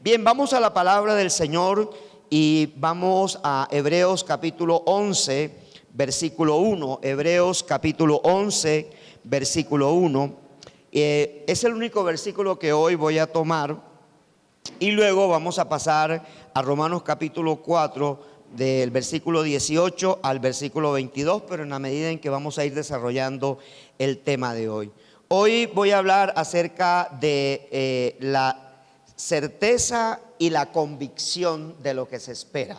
Bien, vamos a la palabra del Señor y vamos a Hebreos capítulo 11, versículo 1. Hebreos capítulo 11, versículo 1. Es el único versículo que hoy voy a tomar y luego vamos a pasar a Romanos capítulo 4, del versículo 18 al versículo 22, pero en la medida en que vamos a ir desarrollando el tema de hoy. Hoy voy a hablar acerca de la certeza y la convicción de lo que se espera.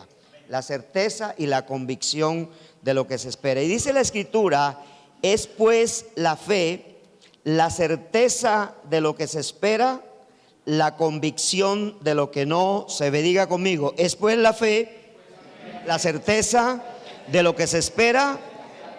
La certeza y la convicción de lo que se espera. Y dice la Escritura, es pues la fe, la certeza de lo que se espera, la convicción de lo que no se ve. Diga conmigo, es pues la fe, la certeza de lo que se espera,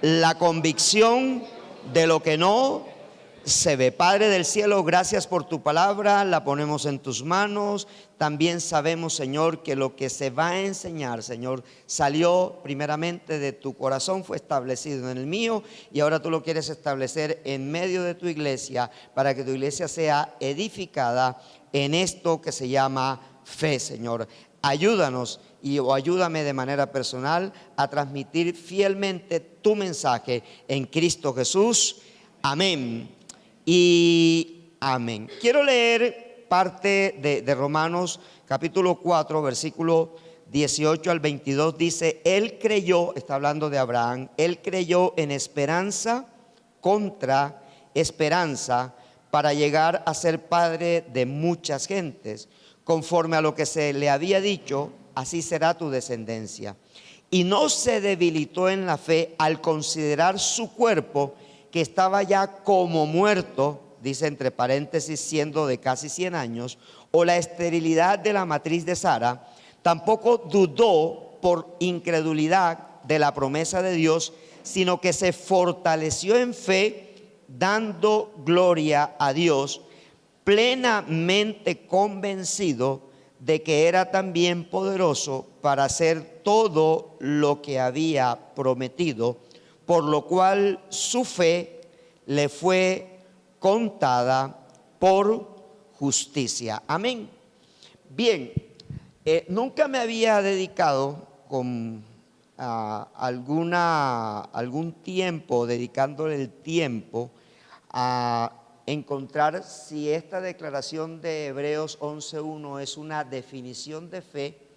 la convicción de lo que no se ve. Padre del cielo, gracias por tu palabra, la ponemos en tus manos. También sabemos, Señor, que lo que se va a enseñar, Señor, salió primeramente de tu corazón, fue establecido en el mío y ahora tú lo quieres establecer en medio de tu iglesia para que tu iglesia sea edificada en esto que se llama fe, Señor. Ayúdanos o ayúdame de manera personal a transmitir fielmente tu mensaje en Cristo Jesús. Amén y amén. Quiero leer parte de Romanos capítulo 4, versículo 18 al 22. Dice, él creyó, está hablando de Abraham, él creyó en esperanza contra esperanza para llegar a ser padre de muchas gentes. Conforme a lo que se le había dicho, así será tu descendencia. Y no se debilitó en la fe al considerar su cuerpo, que estaba ya como muerto, dice entre paréntesis, siendo de casi 100 años, o la esterilidad de la matriz de Sara. Tampoco dudó por incredulidad de la promesa de Dios, sino que se fortaleció en fe, dando gloria a Dios, plenamente convencido de que era también poderoso para hacer todo lo que había prometido, por lo cual su fe le fue contada por justicia. Amén. Bien, nunca me había dedicado con algún tiempo, dedicándole el tiempo a encontrar si esta declaración de Hebreos 11.1 es una definición de fe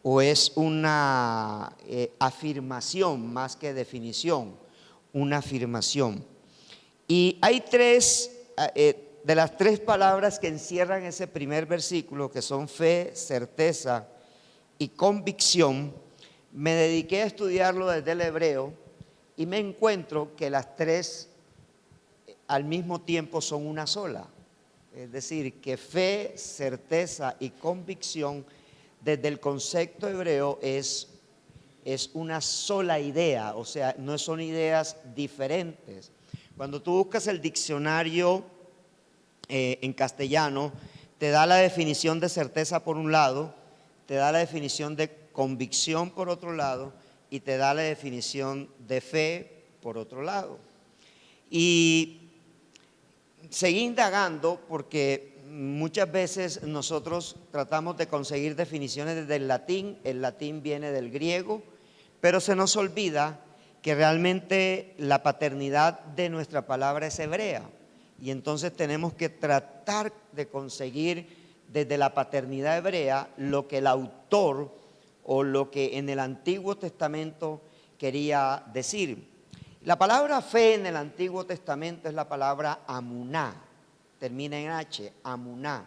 o es una afirmación más que definición, una afirmación. Y hay de las tres palabras que encierran ese primer versículo, que son fe, certeza y convicción. Me dediqué a estudiarlo desde el hebreo y me encuentro que las tres al mismo tiempo son una sola. Es decir, que fe, certeza y convicción desde el concepto hebreo es una sola idea, o sea, no son ideas diferentes. Cuando tú buscas el diccionario en castellano, te da la definición de certeza por un lado, te da la definición de convicción por otro lado y te da la definición de fe por otro lado. Y seguí indagando porque muchas veces nosotros tratamos de conseguir definiciones desde el latín viene del griego, pero se nos olvida que realmente la paternidad de nuestra palabra es hebrea y entonces tenemos que tratar de conseguir desde la paternidad hebrea lo que el autor o lo que en el Antiguo Testamento quería decir. La palabra fe en el Antiguo Testamento es la palabra amuná, termina en H, amuná.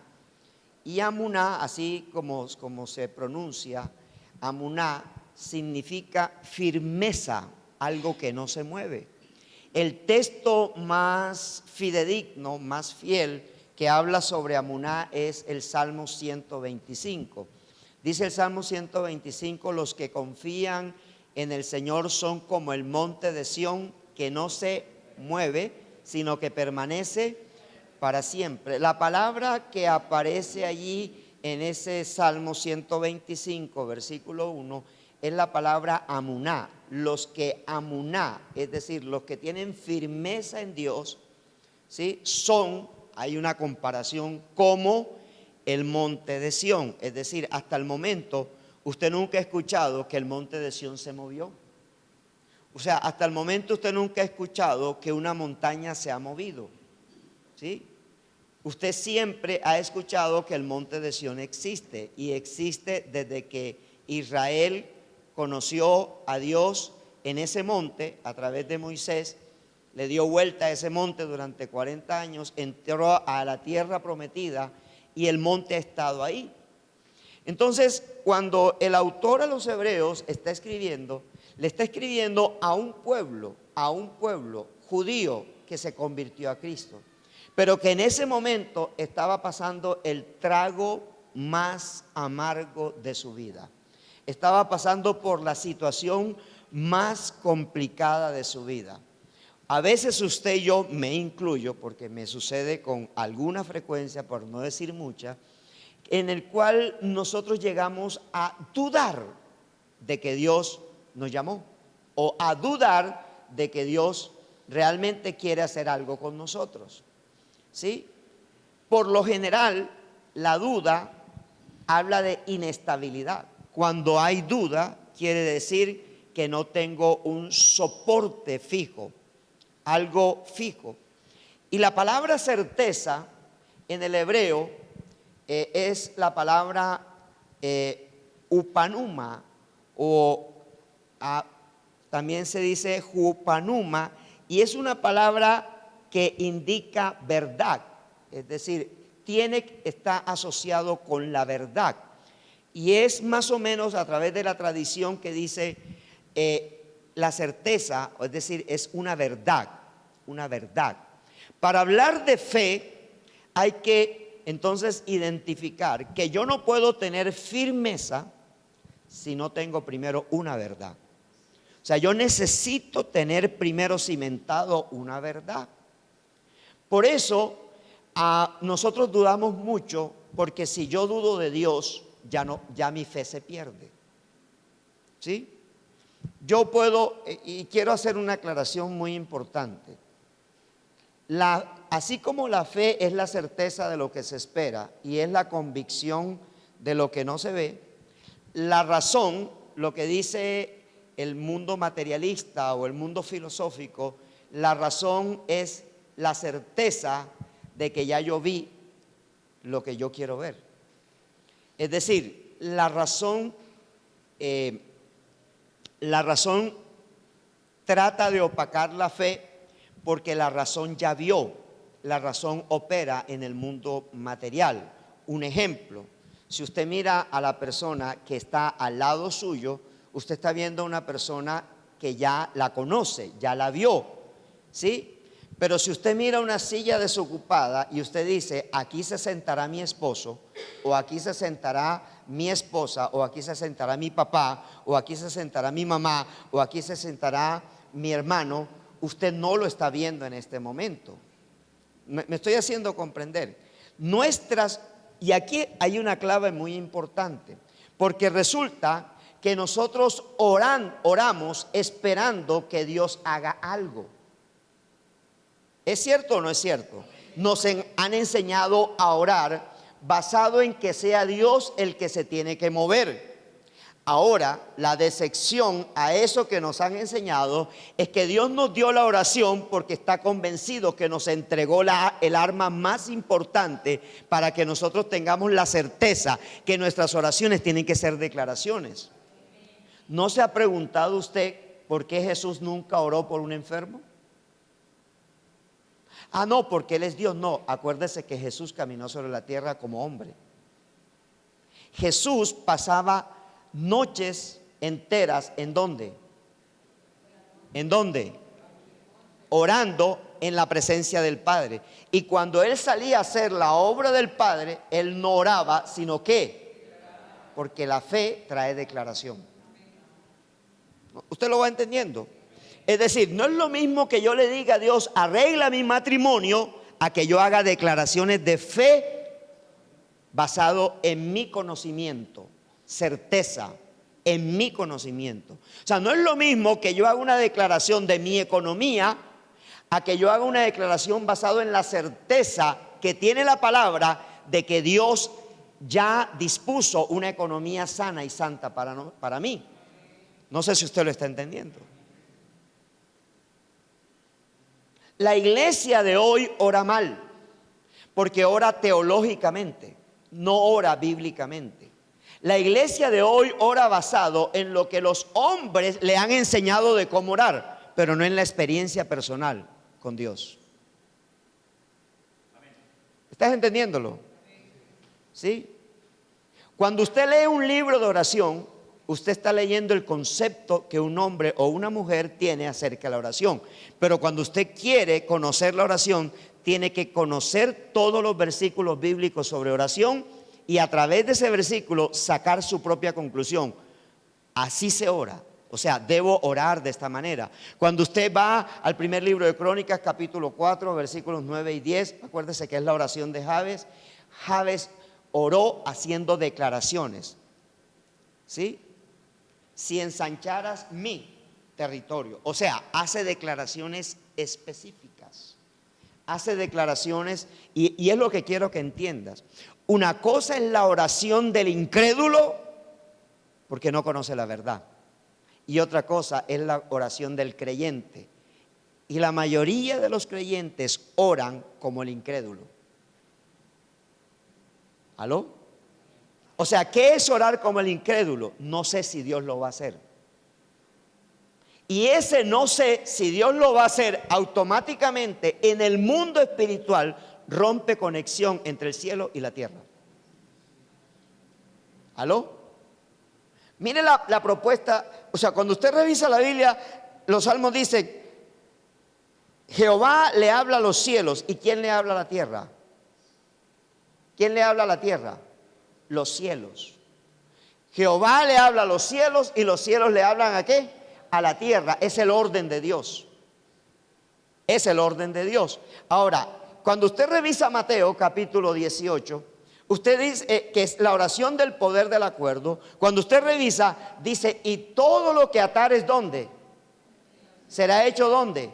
Y amuná, así como se pronuncia, amuná significa firmeza, algo que no se mueve. El texto más fidedigno, más fiel, que habla sobre amuná es el Salmo 125. Dice el Salmo 125, los que confían en el Señor son como el monte de Sión, que no se mueve, sino que permanece para siempre. La palabra que aparece allí en ese Salmo 125, versículo 1, es la palabra amuná. Los que amuná, es decir, los que tienen firmeza en Dios, ¿sí? Hay una comparación como el monte de Sión. Es decir, hasta el momento usted nunca ha escuchado que el monte de Sión se movió. O sea, hasta el momento usted nunca ha escuchado que una montaña se ha movido, ¿sí? Usted siempre ha escuchado que el monte de Sión existe, y existe desde que Israel conoció a Dios en ese monte a través de Moisés. Le dio vuelta a ese monte durante 40 años, entró a la tierra prometida y el monte ha estado ahí. Entonces, cuando el autor a los hebreos está escribiendo, le está escribiendo a un pueblo judío que se convirtió a Cristo, pero que en ese momento estaba pasando el trago más amargo de su vida. Estaba pasando por la situación más complicada de su vida. A veces usted y yo, me incluyo, porque me sucede con alguna frecuencia, por no decir mucha, en el cual nosotros llegamos a dudar de que Dios nos llamó, o a dudar de que Dios realmente quiere hacer algo con nosotros, ¿sí? Por lo general, la duda habla de inestabilidad. Cuando hay duda, quiere decir que no tengo un soporte fijo, algo fijo. Y la palabra certeza en el hebreo es la palabra upanuma, o también se dice jupanuma, y es una palabra que indica verdad. Es decir, está asociado con la verdad, y es más o menos a través de la tradición que dice la certeza, es decir, es una verdad, una verdad. Para hablar de fe hay que entonces identificar que yo no puedo tener firmeza si no tengo primero una verdad. O sea, yo necesito tener primero cimentado una verdad. Por eso nosotros dudamos mucho, porque si yo dudo de Dios, ya mi fe se pierde, ¿sí? Yo puedo, y quiero hacer una aclaración muy importante. Así como la fe es la certeza de lo que se espera y es la convicción de lo que no se ve, la razón, lo que dice el mundo materialista o el mundo filosófico, la razón es la certeza de que ya yo vi lo que yo quiero ver. Es decir, la razón trata de opacar la fe, porque la razón ya vio, la razón opera en el mundo material. Un ejemplo, si usted mira a la persona que está al lado suyo, usted está viendo a una persona que ya la conoce, ya la vio, ¿sí? Pero si usted mira una silla desocupada y usted dice, aquí se sentará mi esposo, o aquí se sentará mi esposa, o aquí se sentará mi papá, o aquí se sentará mi mamá, o aquí se sentará mi hermano, usted no lo está viendo en este momento. Me estoy haciendo comprender. Y aquí hay una clave muy importante, porque resulta que nosotros oramos esperando que Dios haga algo. ¿Es cierto o no es cierto? Nos han enseñado a orar basado en que sea Dios el que se tiene que mover. Ahora, la decepción a eso que nos han enseñado es que Dios nos dio la oración porque está convencido que nos entregó el arma más importante para que nosotros tengamos la certeza que nuestras oraciones tienen que ser declaraciones. ¿No se ha preguntado usted por qué Jesús nunca oró por un enfermo? No, porque Él es Dios. No, acuérdese que Jesús caminó sobre la tierra como hombre. Jesús pasaba noches enteras, ¿en dónde? ¿En dónde? Orando en la presencia del Padre. Y cuando Él salía a hacer la obra del Padre, Él no oraba, sino que, porque la fe trae declaración. ¿Usted lo va entendiendo? Es decir, no es lo mismo que yo le diga a Dios, arregla mi matrimonio, a que yo haga declaraciones de fe basado en mi conocimiento, certeza en mi conocimiento. O sea, no es lo mismo que yo haga una declaración de mi economía a que yo haga una declaración basado en la certeza que tiene la palabra de que Dios ya dispuso una economía sana y santa para mí. No sé si usted lo está entendiendo. La iglesia de hoy ora mal, porque ora teológicamente, no ora bíblicamente. La iglesia de hoy ora basado en lo que los hombres le han enseñado de cómo orar, pero no en la experiencia personal con Dios. ¿Estás entendiéndolo? ¿Sí? Cuando usted lee un libro de oración, usted está leyendo el concepto que un hombre o una mujer tiene acerca de la oración. Pero cuando usted quiere conocer la oración, tiene que conocer todos los versículos bíblicos sobre oración y a través de ese versículo sacar su propia conclusión. Así se ora. O sea, debo orar de esta manera. Cuando usted va al primer libro de Crónicas, capítulo 4, versículos 9 y 10, acuérdese que es la oración de Jabes. Jabes oró haciendo declaraciones. ¿Sí? Si ensancharas mi territorio. O sea, hace declaraciones específicas. Hace declaraciones y es lo que quiero que entiendas. Una cosa es la oración del incrédulo porque no conoce la verdad. Y otra cosa es la oración del creyente. Y la mayoría de los creyentes oran como el incrédulo. ¿Aló? O sea, ¿qué es orar como el incrédulo? No sé si Dios lo va a hacer. Y ese no sé si Dios lo va a hacer automáticamente en el mundo espiritual rompe conexión entre el cielo y la tierra. ¿Aló? Mire la propuesta. O sea, cuando usted revisa la Biblia, los salmos dicen: Jehová le habla a los cielos. ¿Y quién le habla a la tierra? ¿Quién le habla a la tierra? Los cielos. Jehová le habla a los cielos y los cielos le hablan ¿a qué? A la tierra. Es el orden de Dios. Es el orden de Dios. Ahora, cuando usted revisa Mateo capítulo 18, usted dice que es la oración del poder del acuerdo. Cuando usted revisa, dice: y todo lo que atares, ¿dónde? ¿Será hecho dónde?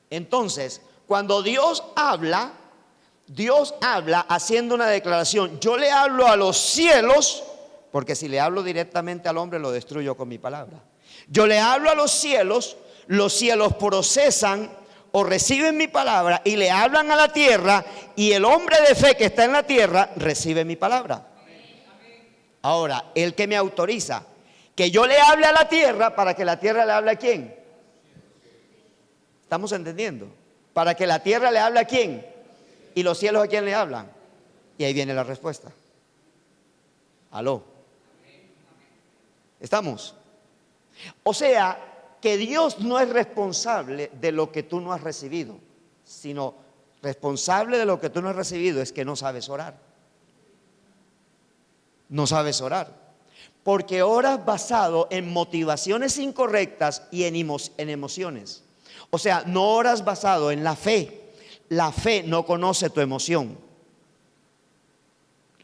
Entonces, cuando Dios habla haciendo una declaración. Yo le hablo a los cielos, porque si le hablo directamente al hombre lo destruyo con mi palabra. Yo le hablo a los cielos procesan o reciben mi palabra y le hablan a la tierra, y el hombre de fe que está en la tierra recibe mi palabra. Ahora, el que me autoriza que yo le hable a la tierra para que la tierra le hable a quién. ¿Estamos entendiendo? Para que la tierra le hable a quién. ¿Y los cielos a quién le hablan? Y ahí viene la respuesta. ¿Aló? ¿Estamos? O sea, que Dios no es responsable de lo que tú no has recibido, sino responsable de lo que tú no has recibido es que no sabes orar. No sabes orar. Porque oras basado en motivaciones incorrectas y en emociones. O sea, no oras basado en la fe. La fe no conoce tu emoción.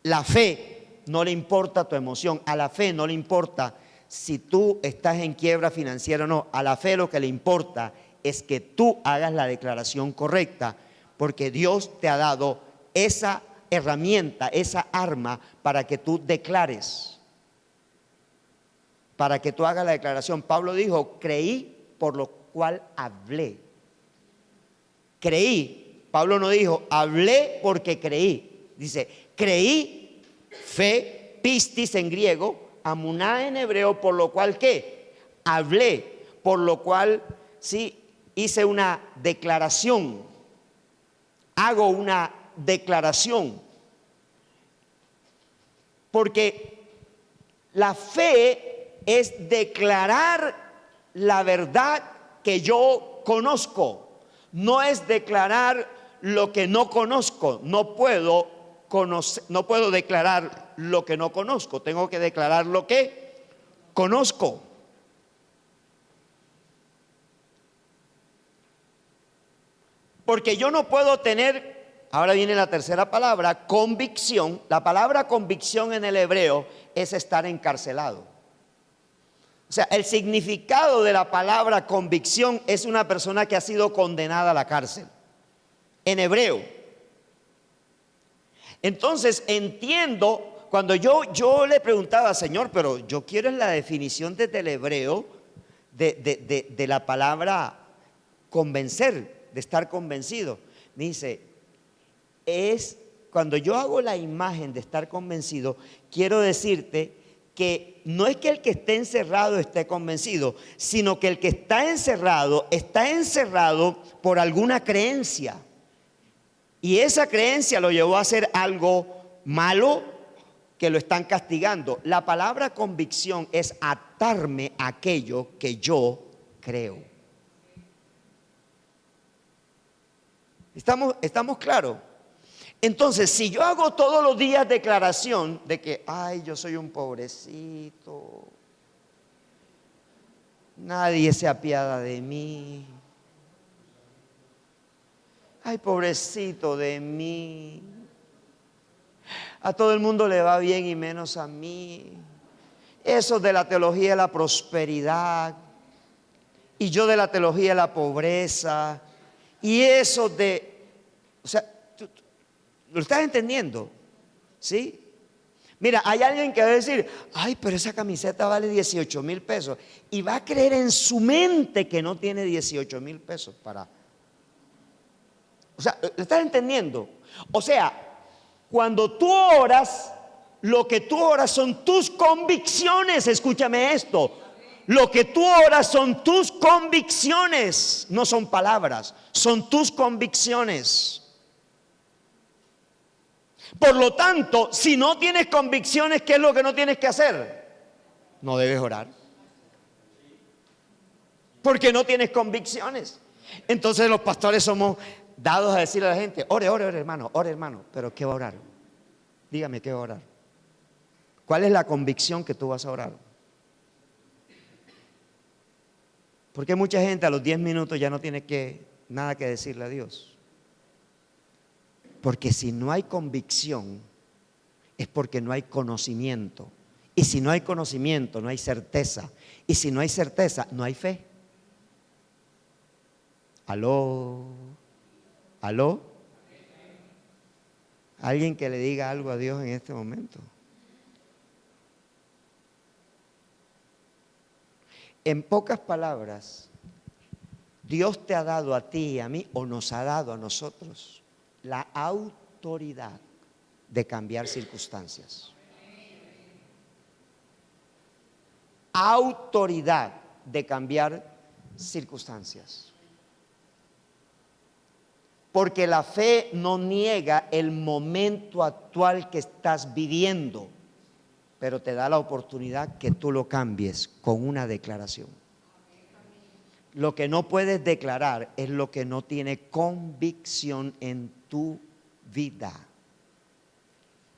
La fe no le importa tu emoción. A la fe no le importa si tú estás en quiebra financiera o no. A la fe lo que le importa es que tú hagas la declaración correcta, porque Dios te ha dado esa herramienta, esa arma para que tú declares, para que tú hagas la declaración. Pablo dijo: creí, por lo cual hablé. Creí. Pablo no dijo: hablé porque creí. Dice: creí, fe, pistis en griego, amuná en hebreo, por lo cual ¿qué? Hablé, por lo cual sí hice una declaración. Hago una declaración. Porque la fe es declarar la verdad que yo conozco. No es declarar lo que no conozco. No puedo declarar lo que no conozco. Tengo que declarar lo que conozco. Porque yo no puedo tener, ahora viene la tercera palabra, convicción. La palabra convicción en el hebreo es estar encarcelado. O sea, el significado de la palabra convicción es una persona que ha sido condenada a la cárcel. En hebreo. Entonces entiendo, cuando yo le preguntaba, Señor, pero yo quiero la definición desde el hebreo de la palabra convencer, de estar convencido. Me dice, es cuando yo hago la imagen de estar convencido, quiero decirte que no es que el que esté encerrado esté convencido, sino que el que está encerrado por alguna creencia. Y esa creencia lo llevó a hacer algo malo que lo están castigando. La palabra convicción es atarme a aquello que yo creo. ¿Estamos claros? Entonces, si yo hago todos los días declaración de que, ay, yo soy un pobrecito, nadie se apiada de mí, ay, pobrecito de mí, a todo el mundo le va bien y menos a mí, eso de la teología de la prosperidad, y yo de la teología de la pobreza, y eso de, o sea, ¿lo estás entendiendo? ¿Sí? Mira, hay alguien que va a decir, ay, pero esa camiseta vale 18,000 pesos. Y va a creer en su mente que no tiene 18,000 pesos para... O sea, ¿lo estás entendiendo? O sea, cuando tú oras, lo que tú oras son tus convicciones. Escúchame esto. Lo que tú oras son tus convicciones. No son palabras, son tus convicciones. Por lo tanto, si no tienes convicciones, ¿qué es lo que no tienes que hacer? No debes orar. Porque no tienes convicciones. Entonces los pastores somos dados a decirle a la gente, ore hermano, pero ¿qué va a orar? Dígame, ¿qué va a orar? ¿Cuál es la convicción que tú vas a orar? Porque mucha gente a los 10 minutos ya no tiene nada que decirle a Dios. Porque si no hay convicción, es porque no hay conocimiento. Y si no hay conocimiento, no hay certeza. Y si no hay certeza, no hay fe. ¿Aló? ¿Alguien que le diga algo a Dios en este momento? En pocas palabras, Dios te ha dado a ti y a mí, o nos ha dado a nosotros, la autoridad de cambiar circunstancias. Autoridad de cambiar circunstancias. Porque la fe no niega el momento actual que estás viviendo, pero te da la oportunidad que tú lo cambies con una declaración. Lo que no puedes declarar es lo que no tiene convicción en tu vida.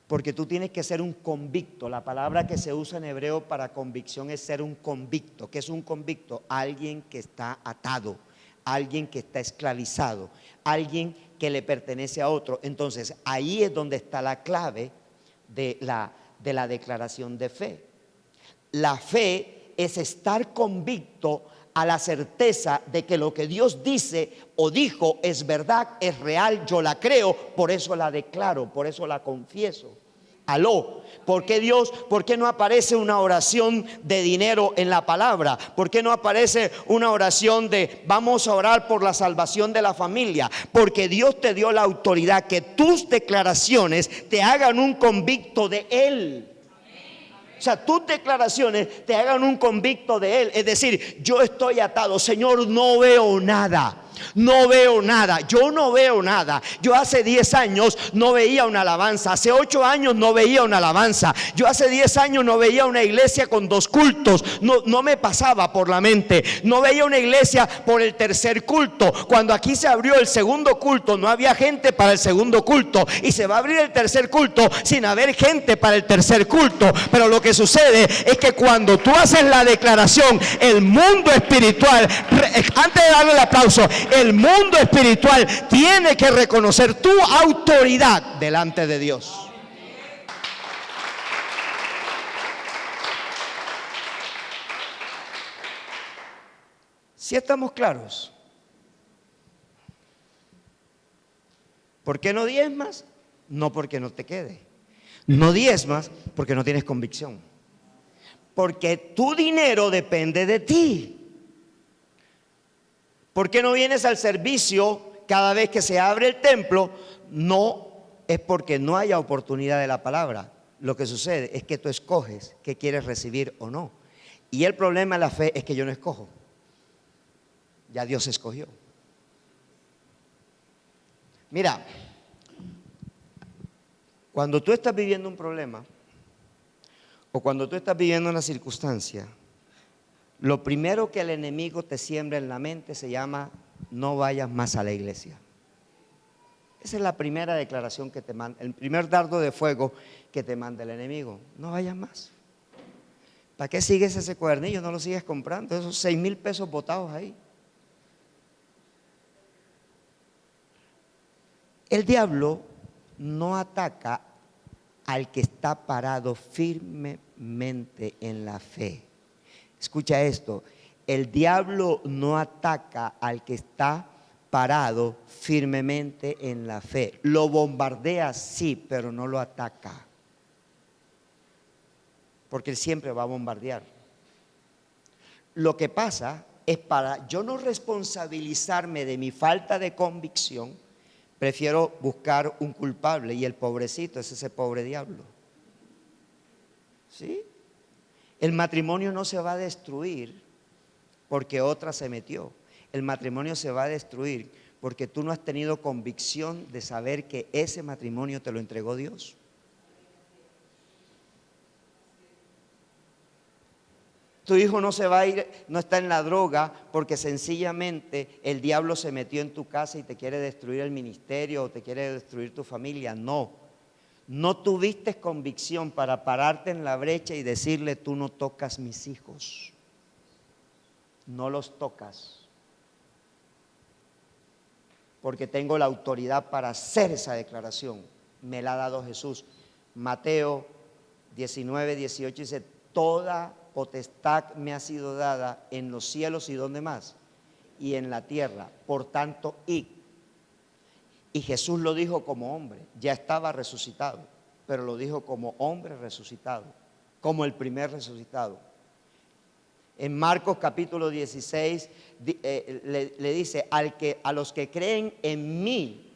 Porque tú tienes que ser un convicto. La palabra que se usa en hebreo para convicción es ser un convicto. ¿Qué es un convicto? Alguien que está atado, alguien que está esclavizado, alguien que le pertenece a otro. Entonces ahí es donde está la clave de la declaración de fe. La fe es estar convicto a la certeza de que lo que Dios dice o dijo es verdad, es real, yo la creo, por eso la declaro, por eso la confieso. ¿Aló? ¿Por qué no aparece una oración de dinero en la palabra? ¿Por qué no aparece una oración de vamos a orar por la salvación de la familia? Porque Dios te dio la autoridad que tus declaraciones te hagan un convicto de Él. O sea, tus declaraciones te hagan un convicto de Él. Es decir, yo estoy atado, Señor, no veo nada. No veo nada, yo no veo nada. Yo hace 10 años no veía una alabanza, hace 8 años no veía una alabanza, yo hace 10 años no veía una iglesia con 2 cultos, no me pasaba por la mente. No veía una iglesia por el tercer culto. Cuando aquí se abrió el segundo culto, no había gente para el segundo culto, y se va a abrir el tercer culto sin haber gente para el tercer culto. Pero lo que sucede es que cuando tú haces la declaración, el mundo espiritual, antes de darle el aplauso, el mundo espiritual tiene que reconocer tu autoridad delante de Dios. ¿Sí estamos claros? ¿Por qué no diezmas? no porque no te quede. No diezmas porque no tienes convicción. Porque tu dinero depende de ti. ¿Por qué no vienes al servicio cada vez que se abre el templo? No es porque no haya oportunidad de la palabra. Lo que sucede es que tú escoges qué quieres recibir o no. Y el problema de la fe es que yo no escojo. Ya Dios escogió. Mira, cuando tú estás viviendo un problema o cuando tú estás viviendo una circunstancia, lo primero que el enemigo te siembra en la mente se llama: no vayas más a la iglesia. Esa es la primera declaración que te manda, el primer dardo de fuego que te manda el enemigo: no vayas más. ¿Para qué sigues ese cuadernillo? No lo sigues comprando, esos 6,000 pesos botados ahí. El diablo no ataca al que está parado firmemente en la fe. Escucha esto: el diablo no ataca al que está parado firmemente en la fe. Lo bombardea, sí, pero no lo ataca. Porque él siempre va a bombardear. Lo que pasa es, para yo no responsabilizarme de mi falta de convicción, prefiero buscar un culpable, y el pobrecito es ese pobre diablo. ¿Sí? El matrimonio no se va a destruir porque otra se metió. El matrimonio se va a destruir porque tú no has tenido convicción de saber que ese matrimonio te lo entregó Dios. Tu hijo no se va a ir, no está en la droga porque sencillamente el diablo se metió en tu casa y te quiere destruir el ministerio o te quiere destruir tu familia. No, no tuviste convicción para pararte en la brecha y decirle: tú no tocas mis hijos, no los tocas, porque tengo la autoridad para hacer esa declaración. Me la ha dado Jesús. Mateo 19:18 dice: toda potestad me ha sido dada en los cielos y ¿dónde más? Y en la tierra. Por tanto, id. Y Jesús lo dijo como hombre, ya estaba resucitado, pero lo dijo como hombre resucitado, como el primer resucitado. En Marcos capítulo 16 le dice: a los que creen en mí,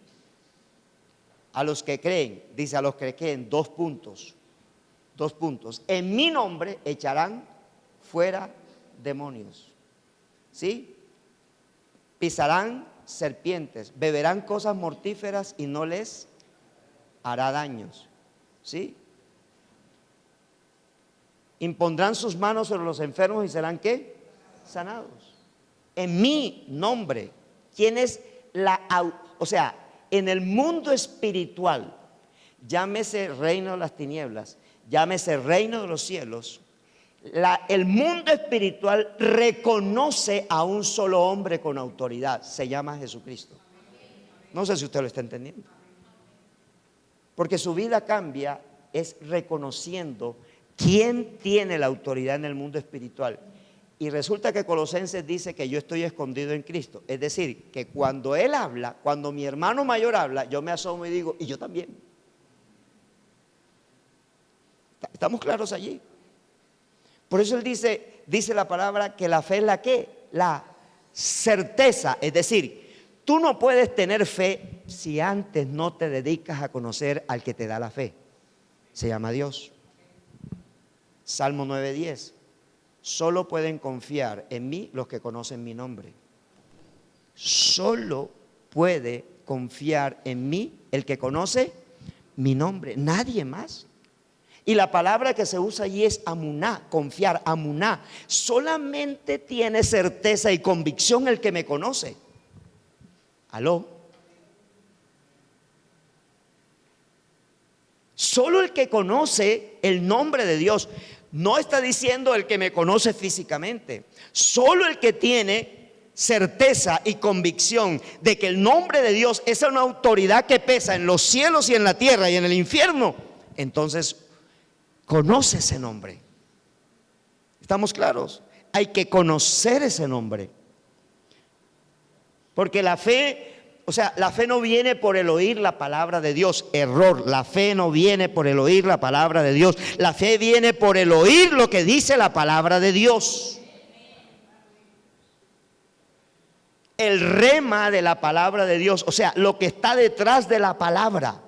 a los que creen, dice a los que creen, dos puntos, en mi nombre echarán fuera demonios, ¿sí? Pisarán serpientes, beberán cosas mortíferas y no les hará daños, ¿sí? Impondrán sus manos sobre los enfermos y serán ¿qué? Sanados. En mi nombre. ¿Quién es o sea, en el mundo espiritual, llámese reino de las tinieblas, llámese reino de los cielos, el mundo espiritual reconoce a un solo hombre con autoridad, se llama Jesucristo. No sé si usted lo está entendiendo. Porque su vida cambia es reconociendo quién tiene la autoridad en el mundo espiritual. Y resulta que Colosenses dice que yo estoy escondido en Cristo. Es decir, que cuando él habla, cuando mi hermano mayor habla, yo me asomo y digo: y yo también. ¿Estamos claros allí? Por eso él dice la palabra que la fe es la ¿qué? La certeza. Es decir, tú no puedes tener fe si antes no te dedicas a conocer al que te da la fe. Se llama Dios. Salmo 9:10. Solo pueden confiar en mí los que conocen mi nombre. Solo puede confiar en mí el que conoce mi nombre, nadie más. Y la palabra que se usa allí es amuná, confiar, amuná. Solamente tiene certeza y convicción el que me conoce. ¿Aló? Solo el que conoce el nombre de Dios. No está diciendo el que me conoce físicamente. Solo el que tiene certeza y convicción de que el nombre de Dios es una autoridad que pesa en los cielos y en la tierra y en el infierno, entonces conoce ese nombre. ¿Estamos claros? Hay que conocer ese nombre. Porque la fe, O sea, la fe no viene por el oír la palabra de Dios. Error. La fe no viene por el oír la palabra de Dios. La fe viene por el oír lo que dice la palabra de Dios. El rema de la palabra de Dios, o sea, lo que está detrás de la palabra.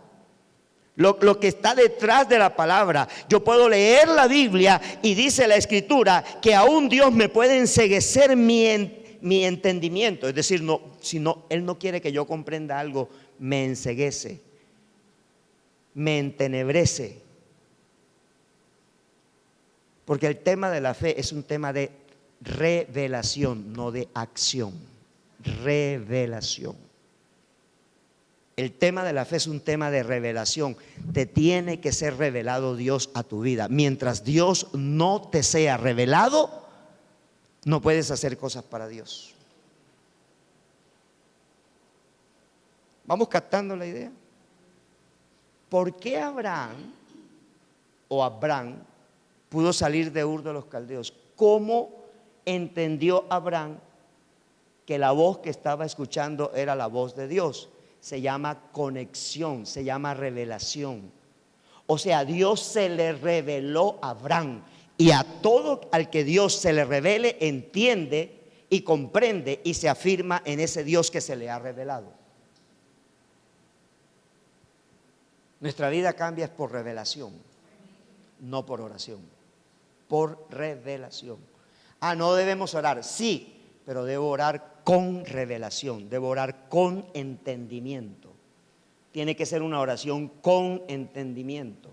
Lo que está detrás de la palabra. Yo puedo leer la Biblia y dice la Escritura que aún Dios me puede enceguecer mi entendimiento. Es decir, Él no quiere que yo comprenda algo, me enceguece, me entenebrece. Porque el tema de la fe es un tema de revelación, no de acción. Revelación. El tema de la fe es un tema de revelación. Te tiene que ser revelado Dios a tu vida. Mientras Dios no te sea revelado, no puedes hacer cosas para Dios. ¿Vamos captando la idea? ¿Por qué Abraham pudo salir de Ur de los Caldeos? ¿Cómo entendió Abraham que la voz que estaba escuchando era la voz de Dios? Se llama conexión, se llama revelación. O sea, Dios se le reveló a Abraham, y a todo al que Dios se le revele entiende y comprende y se afirma en ese Dios que se le ha revelado. Nuestra vida cambia por revelación, no por oración, por revelación. No debemos orar, sí, pero debo orar con revelación, debo orar con entendimiento. Tiene que ser una oración con entendimiento.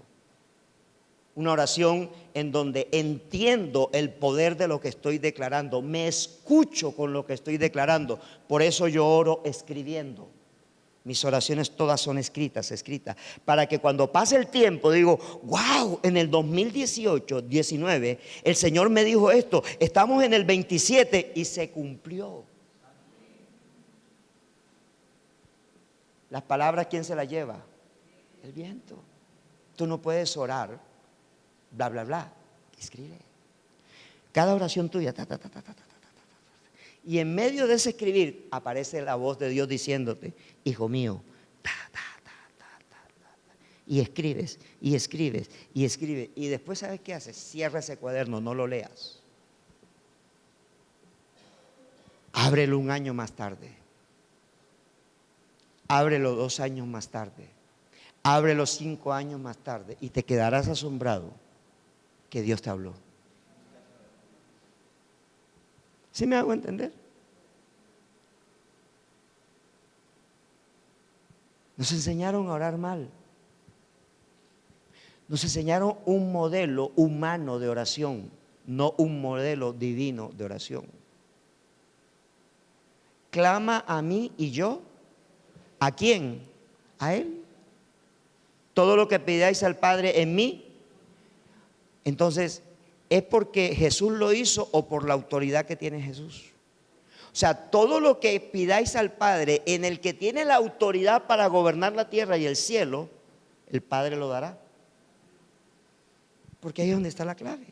Una oración en donde entiendo el poder de lo que estoy declarando, me escucho con lo que estoy declarando. Por eso yo oro escribiendo. Mis oraciones todas son escritas, para que cuando pase el tiempo digo, wow, en el 2018, 19, el Señor me dijo esto, estamos en el 27 y se cumplió. Las palabras, ¿quién se las lleva? El viento. Tú no puedes orar, bla, bla, bla, escribe. Cada oración tuya, y en medio de ese escribir aparece la voz de Dios diciéndote, hijo mío, y escribes, y escribes, y escribes. Y después, ¿sabes qué haces? Cierra ese cuaderno, no lo leas. Ábrelo un año más tarde. Ábrelo 2 años más tarde. Ábrelo 5 años más tarde. Y te quedarás asombrado que Dios te habló. ¿Sí me hago entender? Nos enseñaron a orar mal. Nos enseñaron un modelo humano de oración, no un modelo divino de oración. Clama a mí y yo, ¿a quién? A Él. Todo lo que pidáis al Padre en mí. Entonces, ¿es porque Jesús lo hizo o por la autoridad que tiene Jesús? O sea, todo lo que pidáis al Padre, en el que tiene la autoridad para gobernar la tierra y el cielo, el Padre lo dará. Porque ahí es donde está la clave.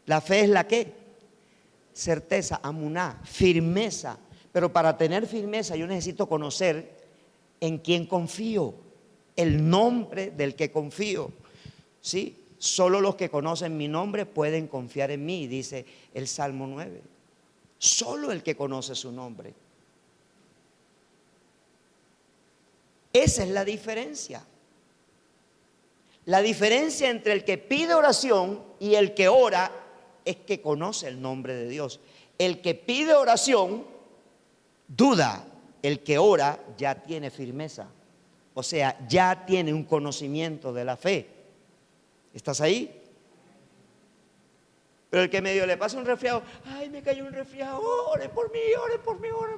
La fe es la ¿qué? Certeza, amuná, firmeza. Pero para tener firmeza yo necesito conocer en quién confío, el nombre del que confío. ¿Sí? Solo los que conocen mi nombre pueden confiar en mí, dice el Salmo 9. Solo el que conoce su nombre. Esa es la diferencia. La diferencia entre el que pide oración y el que ora es que conoce el nombre de Dios. El que pide oración duda, el que ora ya tiene firmeza. O sea, ya tiene un conocimiento de la fe. ¿Estás ahí? Pero el que medio le pasa un resfriado, ay, me cayó un resfriado, oren por mí, oren por mí, oren.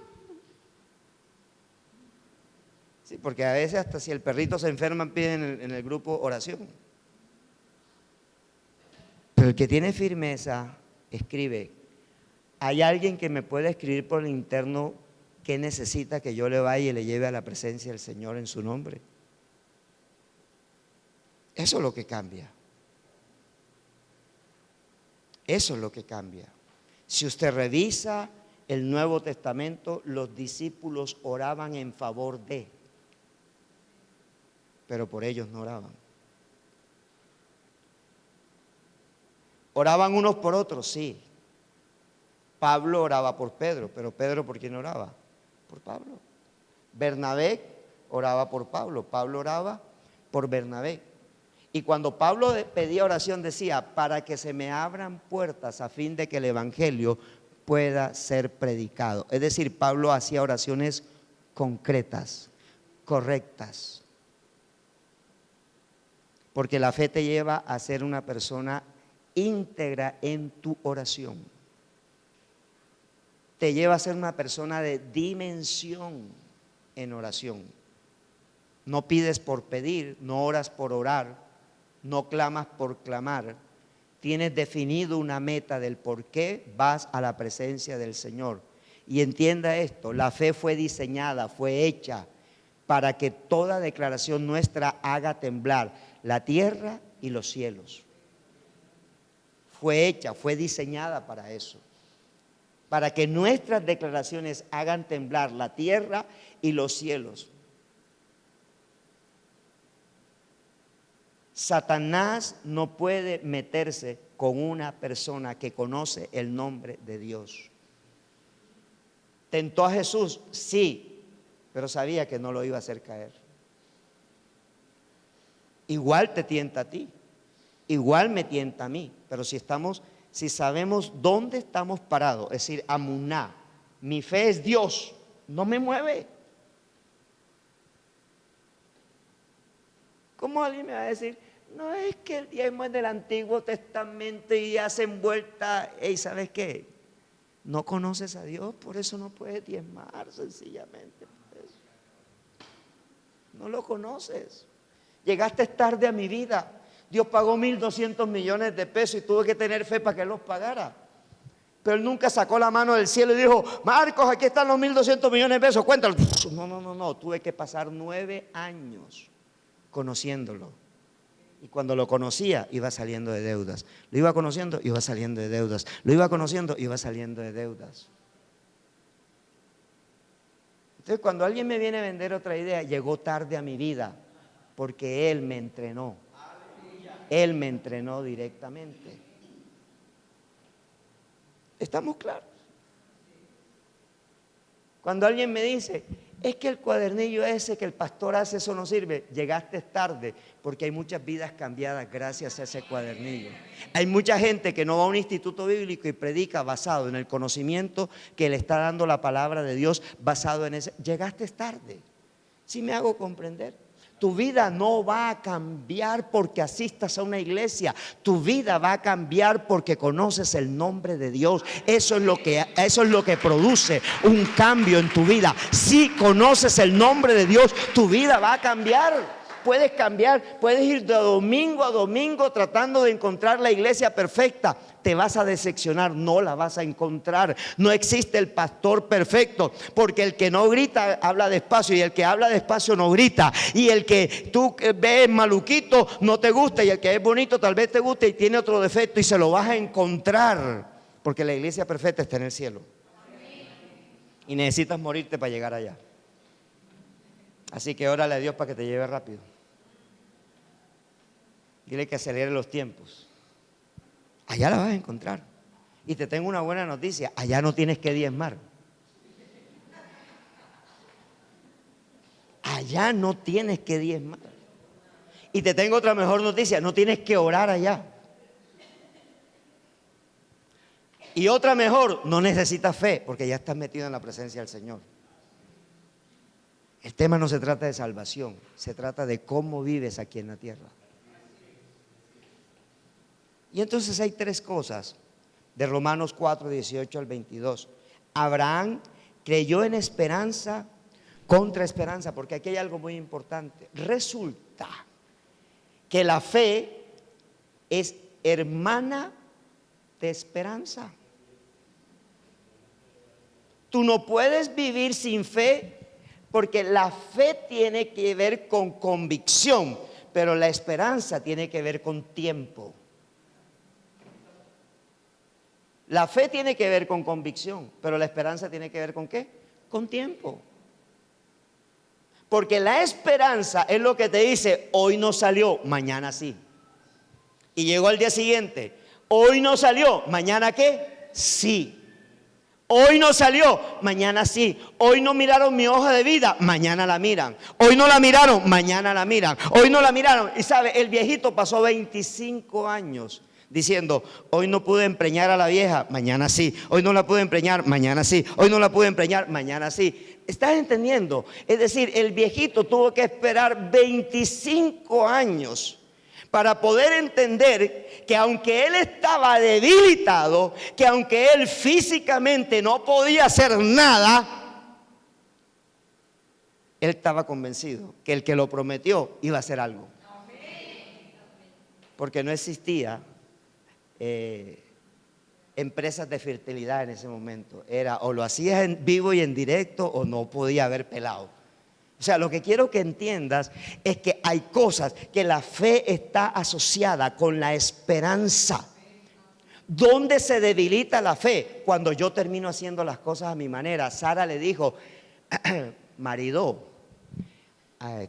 Sí, porque a veces hasta si el perrito se enferma piden en el grupo oración. Pero el que tiene firmeza escribe. ¿Hay alguien que me pueda escribir por el interno qué necesita que yo le vaya y le lleve a la presencia del Señor en su nombre? Eso es lo que cambia. Eso es lo que cambia. Si usted revisa el Nuevo Testamento, los discípulos oraban en favor de, pero por ellos no oraban. Oraban unos por otros, sí. Pablo oraba por Pedro, pero Pedro ¿por quién oraba? Por Pablo. Bernabé oraba por Pablo, Pablo oraba por Bernabé. Y cuando Pablo pedía oración decía, para que se me abran puertas a fin de que el evangelio pueda ser predicado. Es decir, Pablo hacía oraciones concretas, correctas. Porque la fe te lleva a ser una persona íntegra en tu oración. Te lleva a ser una persona de dimensión en oración. No pides por pedir, no oras por orar, no clamas por clamar. Tienes definido una meta del por qué vas a la presencia del Señor. Y entienda esto, la fe fue diseñada, fue hecha para que toda declaración nuestra haga temblar la tierra y los cielos. Fue hecha, fue diseñada para eso. Para que nuestras declaraciones hagan temblar la tierra y los cielos. Satanás no puede meterse con una persona que conoce el nombre de Dios. ¿Tentó a Jesús? Sí, pero sabía que no lo iba a hacer caer. Igual te tienta a ti, igual me tienta a mí, pero si sabemos dónde estamos parados, es decir, amuná, mi fe es Dios, no me mueve. ¿Cómo alguien me va a decir, no es que el diezmo es del Antiguo Testamento y hacen vuelta? ¿Y sabes qué? No conoces a Dios, por eso no puedes diezmar, sencillamente. No lo conoces. Llegaste tarde a mi vida. Dios pagó 1.200 millones de pesos y tuve que tener fe para que Él los pagara. Pero Él nunca sacó la mano del cielo y dijo, Marcos, aquí están los 1.200 millones de pesos, cuéntalo. No, tuve que pasar 9 años conociéndolo. Y cuando lo conocía, iba saliendo de deudas. Lo iba conociendo, iba saliendo de deudas. Lo iba conociendo, iba saliendo de deudas. Entonces, cuando alguien me viene a vender otra idea, llegó tarde a mi vida, porque Él me entrenó. Él me entrenó directamente. ¿Estamos claros? Cuando alguien me dice, es que el cuadernillo ese que el pastor hace, eso no sirve, llegaste tarde, porque hay muchas vidas cambiadas gracias a ese cuadernillo. Hay mucha gente que no va a un instituto bíblico y predica basado en el conocimiento que le está dando la palabra de Dios, basado en ese. Llegaste tarde. ¿Sí me hago comprender? Tu vida no va a cambiar porque asistas a una iglesia. Tu vida va a cambiar porque conoces el nombre de Dios. Eso es lo que produce un cambio en tu vida. Si conoces el nombre de Dios, tu vida va a cambiar. Puedes cambiar, puedes ir de domingo a domingo tratando de encontrar la iglesia perfecta. Te vas a decepcionar, no la vas a encontrar. No existe el pastor perfecto, porque el que no grita habla despacio, y el que habla despacio no grita, y el que tú ves maluquito no te gusta, y el que es bonito tal vez te guste y tiene otro defecto, y se lo vas a encontrar, porque la iglesia perfecta está en el cielo y necesitas morirte para llegar allá. Así que órale a Dios para que te lleve rápido. Dile que acelere los tiempos. Allá la vas a encontrar. Y te tengo una buena noticia, allá no tienes que diezmar. Allá no tienes que diezmar. Y te tengo otra mejor noticia, no tienes que orar allá. Y otra mejor, no necesitas fe, porque ya estás metido en la presencia del Señor. El tema no se trata de salvación, se trata de cómo vives aquí en la tierra. Y entonces hay 3 cosas de Romanos 4, 18 al 22. Abraham creyó en esperanza contra esperanza, porque aquí hay algo muy importante. Resulta que la fe es hermana de esperanza. Tú no puedes vivir sin fe, porque la fe tiene que ver con convicción, pero la esperanza tiene que ver con tiempo. La fe tiene que ver con convicción, pero la esperanza tiene que ver ¿con qué? Con tiempo. Porque la esperanza es lo que te dice, hoy no salió, mañana sí. Y llegó al día siguiente, hoy no salió, mañana ¿qué? Sí. Hoy no salió, mañana sí. Hoy no miraron mi hoja de vida, mañana la miran. Hoy no la miraron, mañana la miran. Hoy no la miraron. Y sabe, el viejito pasó 25 años diciendo, hoy no pude empreñar a la vieja, mañana sí. Hoy no la pude empreñar, mañana sí. Hoy no la pude empreñar, mañana sí. ¿Estás entendiendo? Es decir, el viejito tuvo que esperar 25 años para poder entender que aunque él estaba debilitado, que aunque él físicamente no podía hacer nada, él estaba convencido que el que lo prometió iba a hacer algo. Porque no existía empresas de fertilidad en ese momento. Era o lo hacías en vivo y en directo o no podía haber pelado. O sea, lo que quiero que entiendas es que hay cosas que la fe está asociada con la esperanza. ¿Dónde se debilita la fe? Cuando yo termino haciendo las cosas a mi manera. Sara le dijo, marido,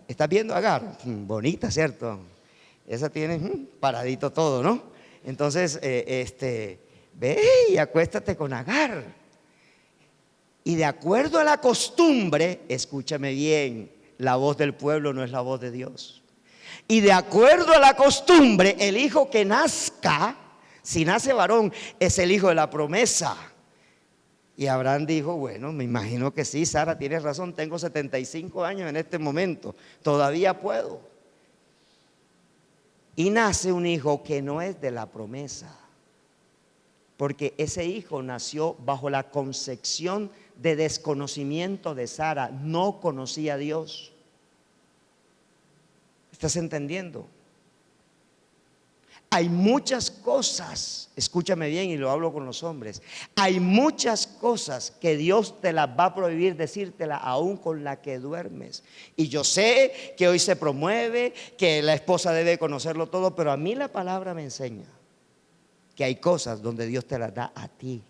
¿estás viendo a Agar? Bonita, ¿cierto? Esa tiene paradito todo, ¿no? Entonces, ve y acuéstate con Agar. Y de acuerdo a la costumbre, escúchame bien, la voz del pueblo no es la voz de Dios. Y de acuerdo a la costumbre, el hijo que nazca, si nace varón, es el hijo de la promesa. Y Abraham dijo, bueno, me imagino que sí, Sara, tienes razón, tengo 75 años en este momento, todavía puedo. Y nace un hijo que no es de la promesa, porque ese hijo nació bajo la concepción de desconocimiento de Sara. No conocía a Dios. ¿Estás entendiendo? Hay muchas cosas, escúchame bien y lo hablo con los hombres, hay muchas cosas que Dios te las va a prohibir decírtela aún con la que duermes. Y yo sé que hoy se promueve que la esposa debe conocerlo todo, pero a mí la palabra me enseña que hay cosas donde Dios te las da a ti.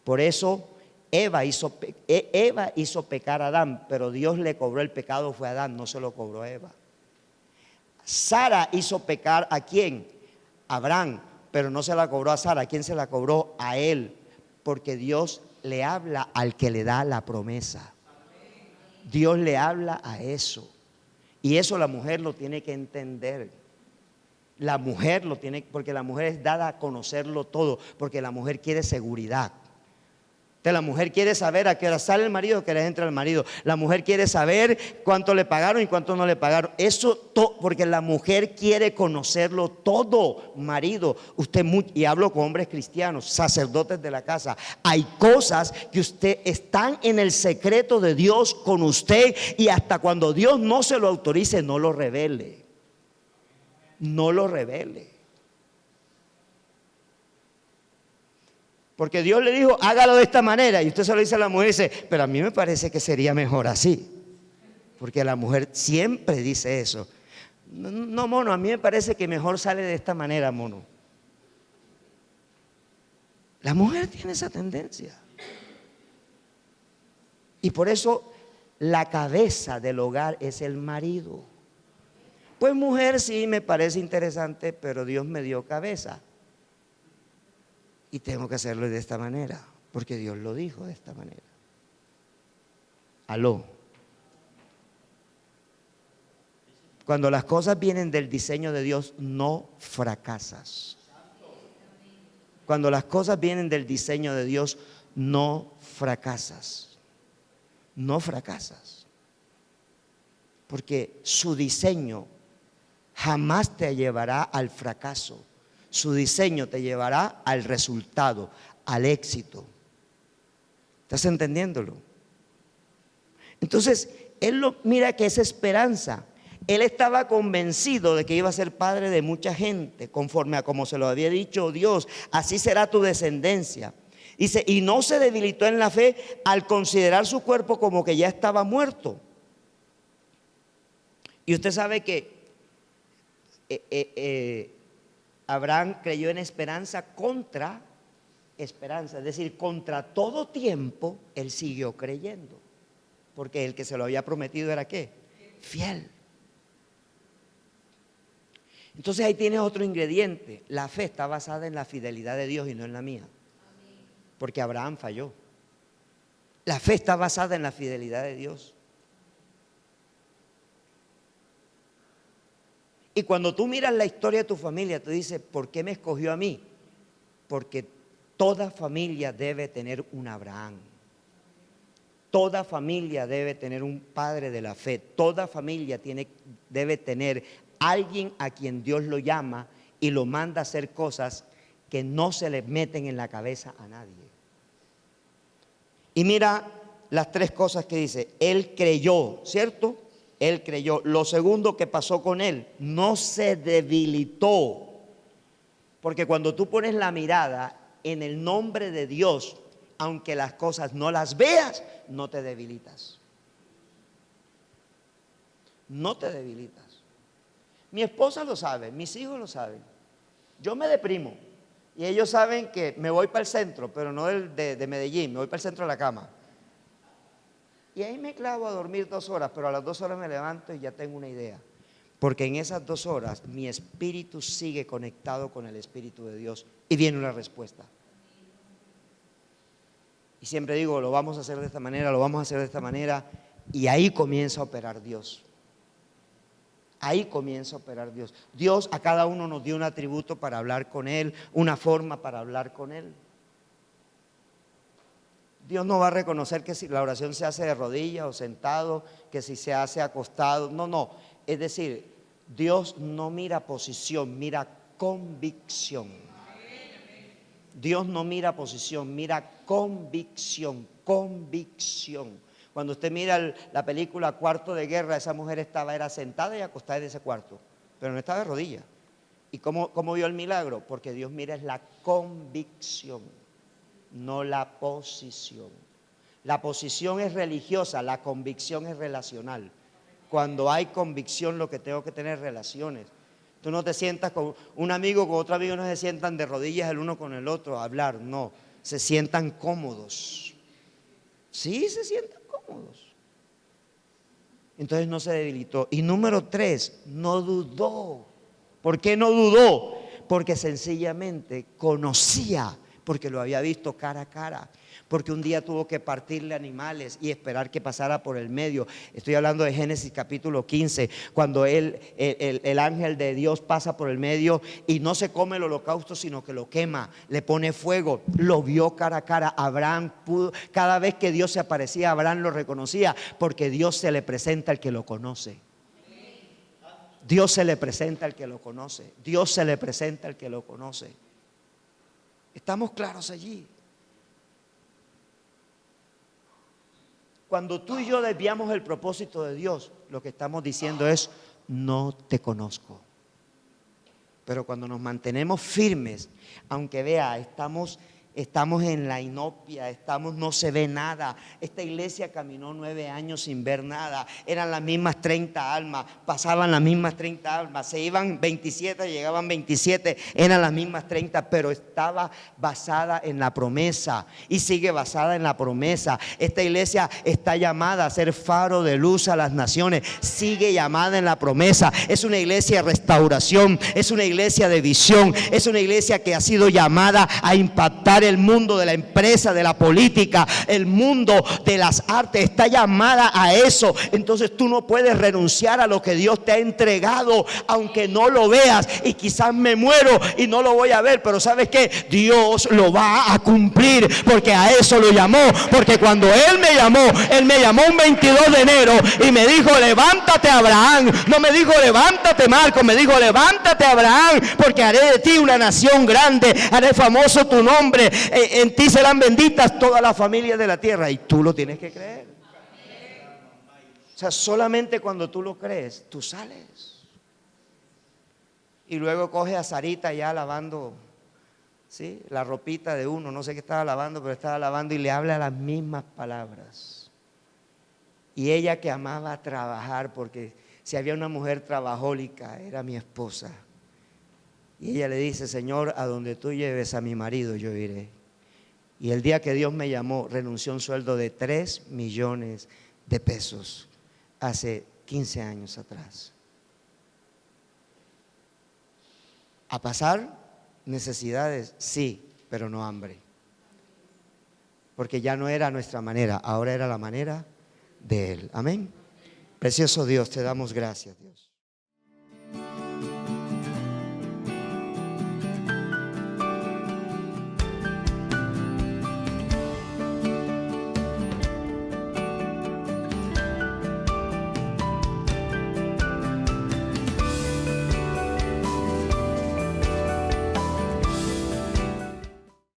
Por eso Eva hizo pecar a Adán, pero Dios le cobró el pecado, fue a Adán, no se lo cobró a Eva. Sara hizo pecar ¿a quién? A Abraham, pero no se la cobró a Sara. ¿A quién se la cobró? A él, porque Dios le habla al que le da la promesa. Dios le habla a eso. Y eso la mujer lo tiene que entender. La mujer lo tiene, porque la mujer es dada a conocerlo todo, porque la mujer quiere seguridad. La mujer quiere saber a qué hora sale el marido, a qué hora entra el marido. La mujer quiere saber cuánto le pagaron y cuánto no le pagaron. Eso porque la mujer quiere conocerlo todo. Marido, usted, y hablo con hombres cristianos, sacerdotes de la casa, hay cosas que usted están en el secreto de Dios con usted, y hasta cuando Dios no se lo autorice, no lo revele. No lo revele. Porque Dios le dijo, hágalo de esta manera. Y usted se lo dice a la mujer y dice, pero a mí me parece que sería mejor así. Porque la mujer siempre dice eso. No, mono, a mí me parece que mejor sale de esta manera, mono. La mujer tiene esa tendencia. Y por eso la cabeza del hogar es el marido. Pues mujer, sí, me parece interesante, pero Dios me dio cabeza. Y tengo que hacerlo de esta manera, porque Dios lo dijo de esta manera. Aló. Cuando las cosas vienen del diseño de Dios, no fracasas. Cuando las cosas vienen del diseño de Dios, no fracasas. No fracasas. Porque su diseño jamás te llevará al fracaso. Su diseño te llevará al resultado, al éxito. ¿Estás entendiéndolo? Entonces, mira que es esperanza. Él estaba convencido de que iba a ser padre de mucha gente, conforme a como se lo había dicho Dios. Así será tu descendencia. Dice, y no se debilitó en la fe al considerar su cuerpo como que ya estaba muerto. Y usted sabe que Abraham creyó en esperanza contra esperanza. Es decir, contra todo tiempo, él siguió creyendo. Porque el que se lo había prometido era ¿qué? Fiel. Entonces ahí tienes otro ingrediente. La fe está basada en la fidelidad de Dios y no en la mía. Porque Abraham falló. La fe está basada en la fidelidad de Dios. Y cuando tú miras la historia de tu familia, tú dices, ¿por qué me escogió a mí? Porque toda familia debe tener un Abraham. Toda familia debe tener un padre de la fe. Toda familia debe tener alguien a quien Dios lo llama y lo manda a hacer cosas que no se le meten en la cabeza a nadie. Y mira las tres cosas que dice. Él creyó, ¿cierto? Él creyó. Lo segundo que pasó con él, no se debilitó. Porque cuando tú pones la mirada en el nombre de Dios, aunque las cosas no las veas, no te debilitas. No te debilitas. Mi esposa lo sabe, mis hijos lo saben. Yo me deprimo y ellos saben que me voy para el centro, pero no de Medellín, me voy para el centro de la cama. Y ahí me clavo a dormir 2 horas, pero a las 2 horas me levanto y ya tengo una idea. Porque en esas 2 horas mi espíritu sigue conectado con el Espíritu de Dios y viene una respuesta. Y siempre digo, lo vamos a hacer de esta manera, lo vamos a hacer de esta manera. Y ahí comienza a operar Dios. Ahí comienza a operar Dios. Dios a cada uno nos dio un atributo para hablar con Él, una forma para hablar con Él. Dios no va a reconocer que si la oración se hace de rodillas o sentado, que si se hace acostado. No. Es decir, Dios no mira posición, mira convicción. Dios no mira posición, mira convicción, convicción. Cuando usted mira la película Cuarto de Guerra, esa mujer era sentada y acostada en ese cuarto, pero no estaba de rodillas. ¿Y cómo vio el milagro? Porque Dios mira es la convicción, no la posición. La posición es religiosa, la convicción es relacional. Cuando hay convicción, lo que tengo que tener es relaciones. Tú no te sientas con un amigo, con otro amigo, no se sientan de rodillas el uno con el otro a hablar, no, se sientan cómodos. Sí, se sientan cómodos. Entonces no se debilitó. Y número 3, no dudó. ¿Por qué no dudó? Porque sencillamente conocía, porque lo había visto cara a cara. Porque un día tuvo que partirle animales y esperar que pasara por el medio. Estoy hablando de Génesis capítulo 15, cuando el ángel de Dios pasa por el medio y no se come el holocausto, sino que lo quema, le pone fuego. Lo vio cara a cara. Abraham cada vez que Dios se aparecía, Abraham lo reconocía, porque Dios se le presenta al que lo conoce. Dios se le presenta al que lo conoce. Dios se le presenta al que lo conoce. ¿Estamos claros allí? Cuando tú y yo desviamos el propósito de Dios, lo que estamos diciendo es, no te conozco. Pero cuando nos mantenemos firmes, aunque vea, estamos en la inopia, no se ve nada. Esta iglesia caminó 9 años sin ver nada. Eran las mismas 30 almas, pasaban las mismas 30 almas, se iban 27, llegaban 27, eran las mismas 30, pero estaba basada en la promesa y sigue basada en la promesa. Esta iglesia está llamada a ser faro de luz a las naciones, sigue llamada en la promesa. Es una iglesia de restauración, es una iglesia de visión, es una iglesia que ha sido llamada a impactar el mundo de la empresa, de la política, el mundo de las artes, está llamada a eso. Entonces tú no puedes renunciar a lo que Dios te ha entregado, aunque no lo veas, y quizás me muero y no lo voy a ver, pero ¿sabes qué? Dios lo va a cumplir, porque a eso lo llamó. Porque cuando Él me llamó un 22 de enero y me dijo, levántate Abraham. No me dijo, levántate Marco, me dijo, levántate Abraham, porque haré de ti una nación grande, haré famoso tu nombre, en ti serán benditas todas las familias de la tierra. Y tú lo tienes que creer. O sea, solamente cuando tú lo crees, tú sales. Y luego coge a Sarita ya lavando, ¿sí?, la ropita de uno, no sé qué estaba lavando, pero estaba lavando, y le habla las mismas palabras. Y ella, que amaba trabajar, porque si había una mujer trabajólica, era mi esposa. Y ella le dice, Señor, a donde tú lleves a mi marido, yo iré. Y el día que Dios me llamó, renuncié a un sueldo de 3 millones de pesos hace 15 años atrás. ¿A pasar necesidades? Sí, pero no hambre. Porque ya no era nuestra manera, ahora era la manera de Él. Amén. Precioso Dios, te damos gracias, Dios.